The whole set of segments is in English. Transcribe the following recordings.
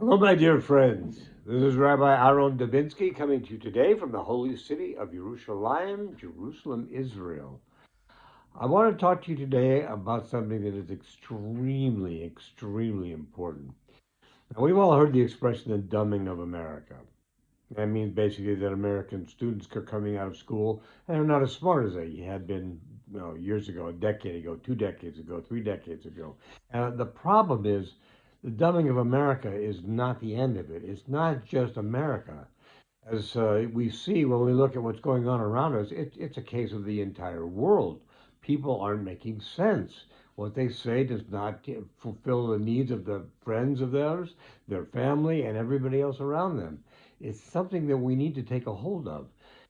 Hello, my dear friends. This is Rabbi Aharon Dobinsky coming to you today from the holy city of Jerusalem, Jerusalem, Israel. I want to talk to you today about something that is extremely important. Now, we've all heard the expression the dumbing of America. That means basically that American students are coming out of school and are not as smart as they had been years ago, a decade ago, 2 decades ago, 3 decades ago. And the problem is the dumbing of America is not the end of it. It's not just America. As we see when we look at what's going on around us, it's a case of the entire world. People aren't making sense. What they say does not fulfill the needs of the friends of theirs, their family, and everybody else around them. It's something that we need to take a hold of.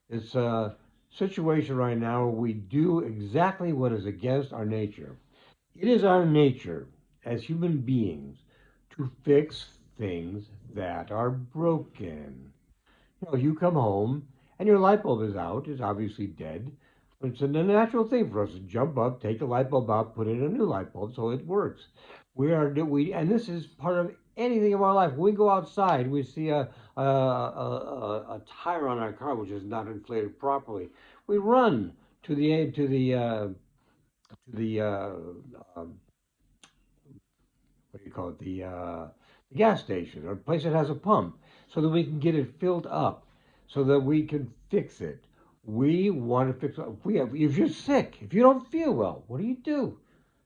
It's a situation right now where we do exactly what is against our nature. It is our nature as human beings to fix things that are broken. You come home and your light bulb is out, it's obviously dead. It's a natural thing for us to jump up, take the light bulb out, put in a new light bulb so it works. And this is part of anything of our life. When we go outside, we see a tire on our car which is not inflated properly. We run to the um, what do you call it, the gas station or a place that has a pump so that we can get it filled up so that we can fix it. We want to fix it. If you're sick, if you don't feel well, what do?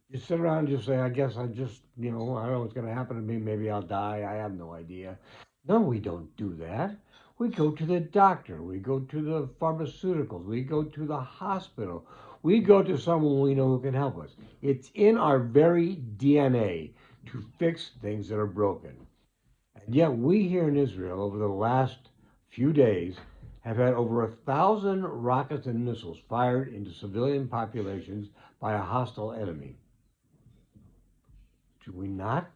You sit around and just say, I guess I don't know what's going to happen to me. Maybe I'll die. I have no idea. No, we don't do that. We go to the doctor. We go to the pharmaceuticals. We go to the hospital. We go to someone we know who can help us. It's in our very DNA to fix things that are broken. And yet, we here in Israel, over the last few days, have had over 1,000 rockets and missiles fired into civilian populations by a hostile enemy. Do we not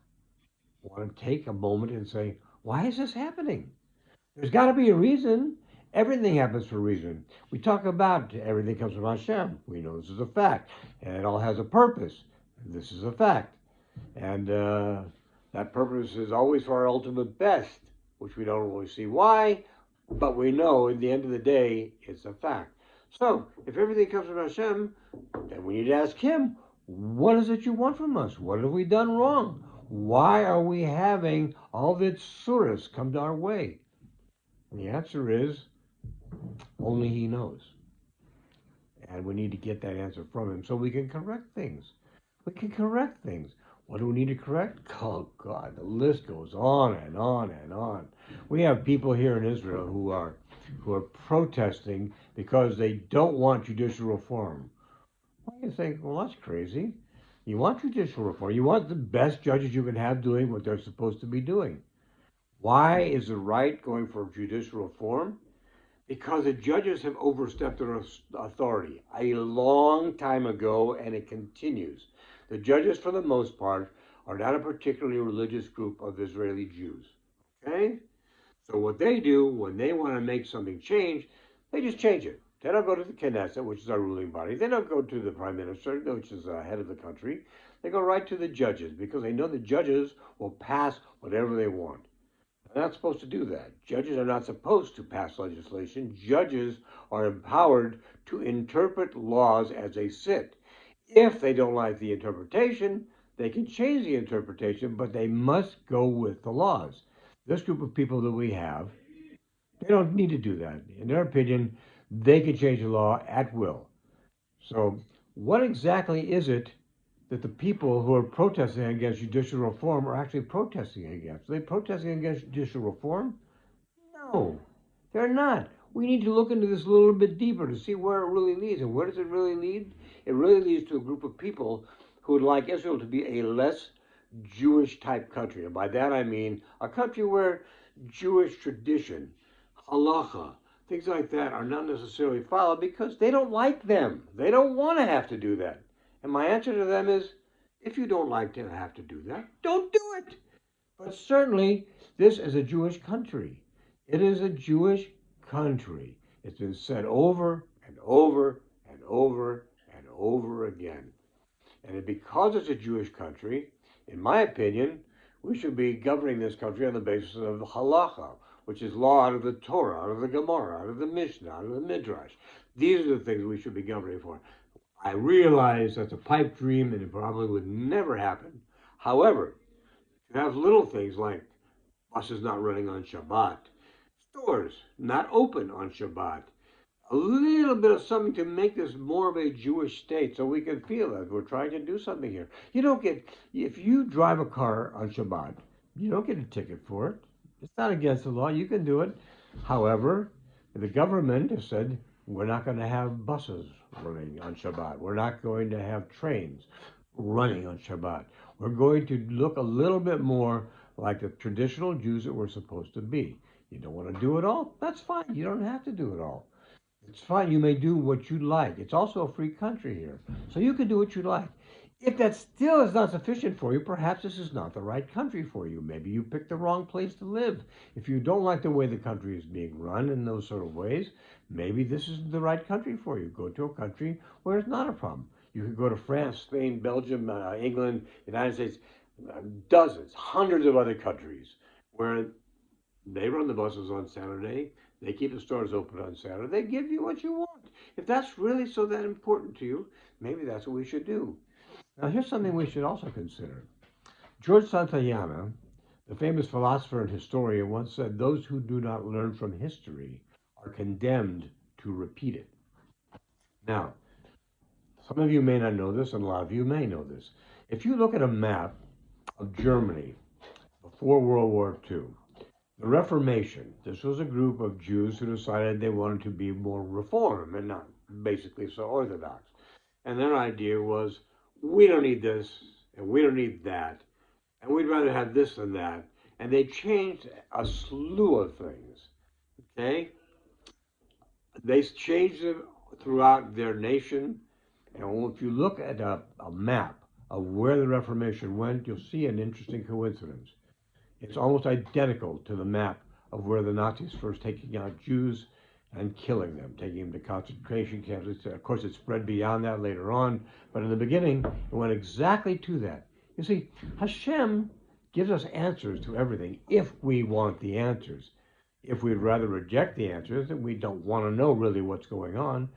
want to take a moment and say, why is this happening? There's got to be a reason. Everything happens for a reason. We talk about everything comes from Hashem. We know this is a fact. And it all has a purpose. This is a fact. And that purpose is always for our ultimate best, which we don't always see why, but we know at the end of the day, it's a fact. So, if everything comes from Hashem, then we need to ask Him, what is it you want from us? What have we done wrong? Why are we having all this surahs come to our way? And the answer is, only He knows. And we need to get that answer from Him so we can correct things. We can correct things. What do we need to correct? Oh God, the list goes on and on and on. We have people here in Israel who are protesting because they don't want judicial reform. Well, you think, well, that's crazy. You want judicial reform. You want the best judges you can have doing what they're supposed to be doing. Why is the right going for judicial reform? Because the judges have overstepped their authority a long time ago, and it continues. The judges, for the most part, are not a particularly religious group of Israeli Jews. Okay? So what they do when they want to make something change, they just change it. They don't go to the Knesset, which is our ruling body. They don't go to the prime minister, which is the head of the country. They go right to the judges because they know the judges will pass whatever they want. They're not supposed to do that. Judges are not supposed to pass legislation. Judges are empowered to interpret laws as they sit. If they don't like the interpretation, they can change the interpretation, but they must go with the laws. This group of people that we have, they don't need to do that. In their opinion, they can change the law at will. So, what exactly is it that the people who are protesting against judicial reform are actually protesting against? Are they protesting against judicial reform? No, they're not. We need to look into this a little bit deeper to see where it really leads. And where does it really lead? It really leads to a group of people who would like Israel to be a less Jewish type country. And by that I mean a country where Jewish tradition, halacha, things like that are not necessarily followed because they don't like them. They don't want to have to do that. And my answer to them is, if you don't like to have to do that, don't do it. But certainly, this is a Jewish country. It is a Jewish country. It's been said over and over and over and over again. And because it's a Jewish country, in my opinion, We should be governing this country on the basis of the halacha, which is law out of the Torah, out of the Gemara, out of the Mishnah, out of the Midrash. These are the things we should be governing for. I realize that's a pipe dream and it probably would never happen. However, you have little things like buses not running on Shabbat, stores not open on Shabbat, a little bit of something to make this more of a Jewish state so we can feel that we're trying to do something here. You don't get, if you drive a car on Shabbat, you don't get a ticket for it. It's not against the law. You can do it. However, the government has said we're not going to have buses running on Shabbat. We're not going to have trains running on Shabbat. We're going to look a little bit more like the traditional Jews that we're supposed to be. You don't want to do it all? That's fine. You don't have to do it all. It's fine. You may do what you like. It's also a free country here. So you can do what you like. If that still is not sufficient for you, perhaps this is not the right country for you. Maybe you picked the wrong place to live. If you don't like the way the country is being run in those sort of ways, maybe this isn't the right country for you. Go to a country where it's not a problem. You could go to France, Spain, Belgium, England, United States, dozens, hundreds of other countries where they run the buses on Saturday. They keep the stores open on Saturday. They give you what you want. If that's really so that important to you, maybe that's what we should do. Now, here's something we should also consider. George Santayana, the famous philosopher and historian, once said, "Those who do not learn from history are condemned to repeat it." Now, some of you may not know this, and a lot of you may know this. If you look at a map of Germany before World War II, the Reformation, this was a group of Jews who decided they wanted to be more reform and not basically so orthodox. And their idea was, we don't need this and we don't need that, and we'd rather have this than that. And they changed a slew of things. Okay? They changed it throughout their nation. And if you look at a map of where the Reformation went, you'll see an interesting coincidence. It's almost identical to the map of where the Nazis first taking out Jews and killing them, taking them to concentration camps. Of course, it spread beyond that later on, but in the beginning, it went exactly to that. You see, Hashem gives us answers to everything if we want the answers. If we'd rather reject the answers and we don't want to know really what's going on,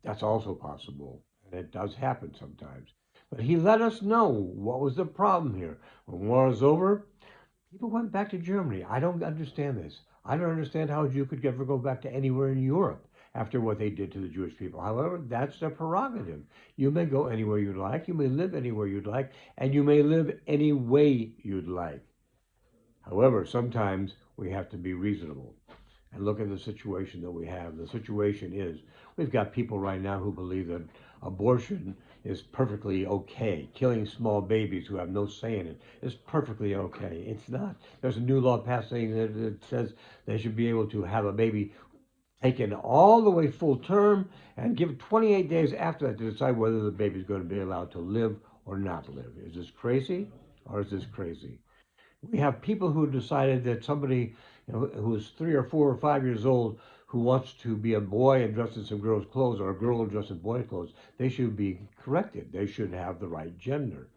that's also possible, and it does happen sometimes. But he let us know what was the problem here. When war was over, people went back to Germany. I don't understand this. I don't understand how a Jew could ever go back to anywhere in Europe after what they did to the Jewish people. However, that's their prerogative. You may go anywhere you'd like, you may live anywhere you'd like, and you may live any way you'd like. However, sometimes we have to be reasonable and look at the situation that we have. The situation is, we've got people right now who believe that abortion is perfectly okay. Killing small babies who have no say in it is perfectly okay. It's not. There's a new law passed saying that it says they should be able to have a baby taken all the way full term and give 28 days after that to decide whether the baby is going to be allowed to live or not live. Is this crazy or is this crazy? We have people who decided that somebody who's 3 or 4 or 5 years old who wants to be a boy and dressed in some girl's clothes or a girl dressed in boy's clothes, they should be corrected. They should have the right gender.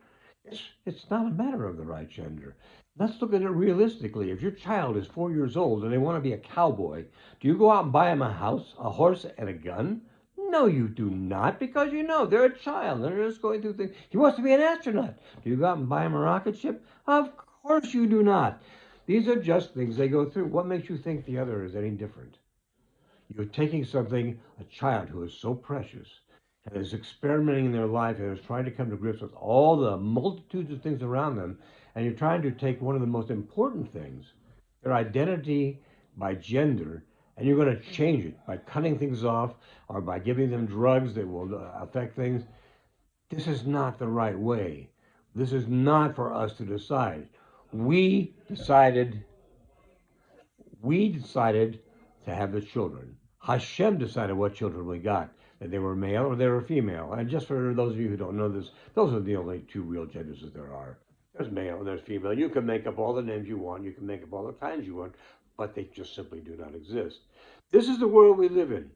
It's not a matter of the right gender. Let's look at it realistically. If your child is 4 years old and they want to be a cowboy, do you go out and buy him a house, a horse, and a gun? No, you do not, because you know they're a child. They're just going through things. He wants to be an astronaut. Do you go out and buy him a rocket ship? Of course you do not. These are just things they go through. What makes you think the other is any different? You're taking something, a child who is so precious, and is experimenting in their life and is trying to come to grips with all the multitudes of things around them, and you're trying to take one of the most important things, their identity by gender, and you're going to change it by cutting things off or by giving them drugs that will affect things. This is not the right way. This is not for us to decide. We decided to have the children. Hashem decided what children we got, that they were male or they were female. And just for those of you who don't know this, those are the only two real genders that there are. There's male and there's female. You can make up all the names you want. You can make up all the kinds you want, but they just simply do not exist. This is the world we live in.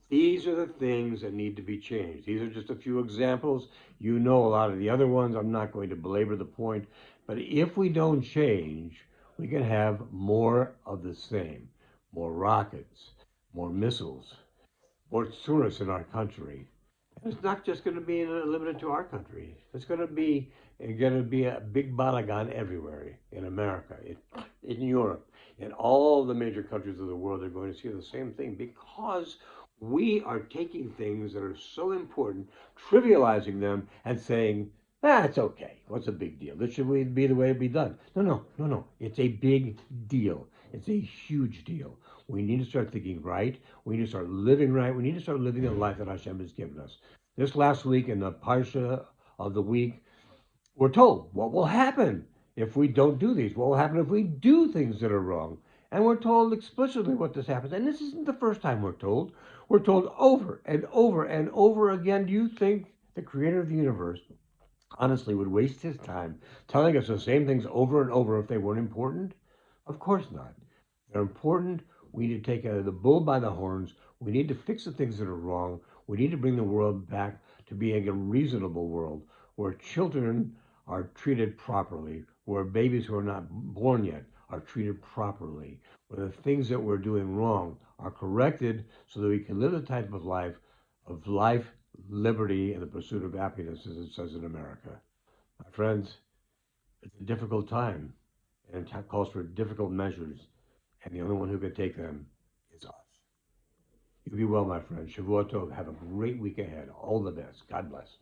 These are the things that need to be changed. These are just a few examples. You know a lot of the other ones. I'm not going to belabor the point. But if we don't change, we can have more of the same, more rockets, more missiles, more tourists in our country. And it's not just going to be limited to our country. It's going to be a big balagan everywhere in America, in Europe, in all the major countries of the world. They're going to see the same thing because we are taking things that are so important, trivializing them, and saying, "Ah, it's okay. What's a big deal? This should be the way it be done." No, no, no, no. It's a big deal. It's a huge deal. We need to start thinking right. We need to start living right. We need to start living the life that Hashem has given us. This last week in the Parsha of the week, we're told what will happen if we don't do these. What will happen if we do things that are wrong? And we're told explicitly what this happens. And this isn't the first time we're told. We're told over and over and over again. Do you think the creator of the universe honestly would waste his time telling us the same things over and over if they weren't important? Of course not. They're important. We need to take the bull by the horns. We need to fix the things that are wrong. We need to bring the world back to being a reasonable world where children are treated properly, where babies who are not born yet are treated properly, where the things that we're doing wrong are corrected so that we can live the type of life, liberty, and the pursuit of happiness, as it says in America. My friends, it's a difficult time, and it calls for difficult measures, and the only one who can take them is us. You be well, my friend. Shavuot Tov. Have a great week ahead. All the best. God bless.